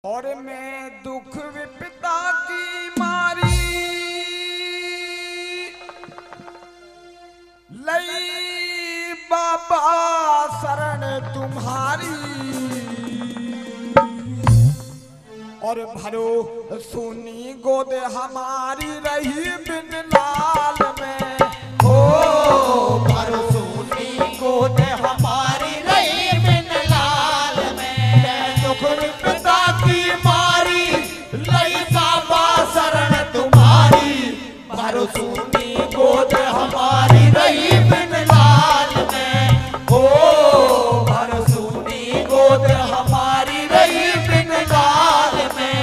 और मैं दुख विपदा की मारी लई बाबा शरण तुम्हारी और भरो सुनी गोद हमारी रही बिन लाल में हो भरो सुनी गोद हमारी रही बिन लाल में दुख विपदा की मारी लई बाबा शरण तुम्हारी भरो सुनी गोद हमारी रही बिन लाल में हो भरो सुनी गोद हमारी रही बिन लाल में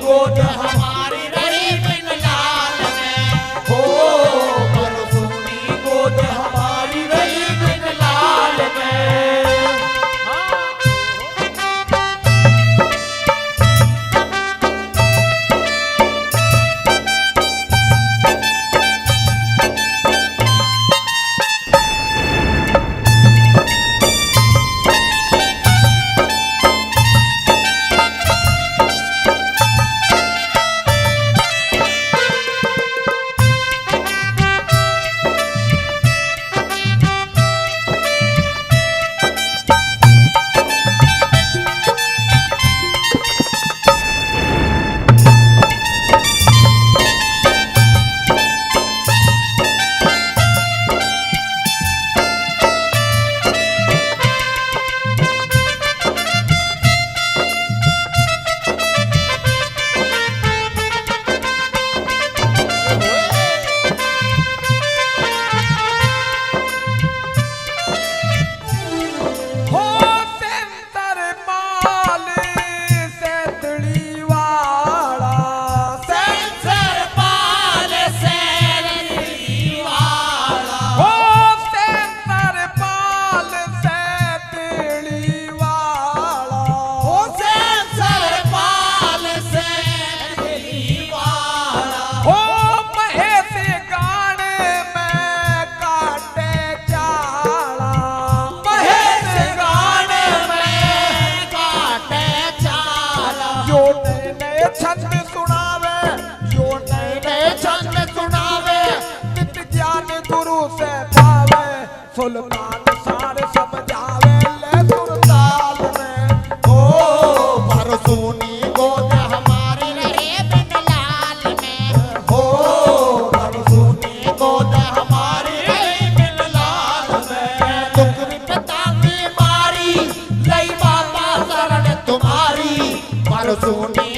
गोद हमारी रही बिन लाल में हो पर सोनी गोद हमारी रही बिन लाल में हो सेंतर पाल सैतड़ी वाला सेंसर पाल सैतड़ी वाला हो सेंतर पाल सैतड़ी वाला हो सेंसर पाल सैतड़ी वाला हो महेश गाने में काटे चाला महेश गाने में काटे चाला जो नए नए छंद सुनावे जो नए नए छंद सुनावे नित्य ज्ञान गुरु से पावे सुल्तान सार समझावे ले सुरताल में ओ पर सोनी गोद हमारी रहे बिन लाल में हो पर सोनी गोद हमारी रहे बिन लाल में दुख विपदा की मारी लई बाबा शरण तुम्हारी पर सोनी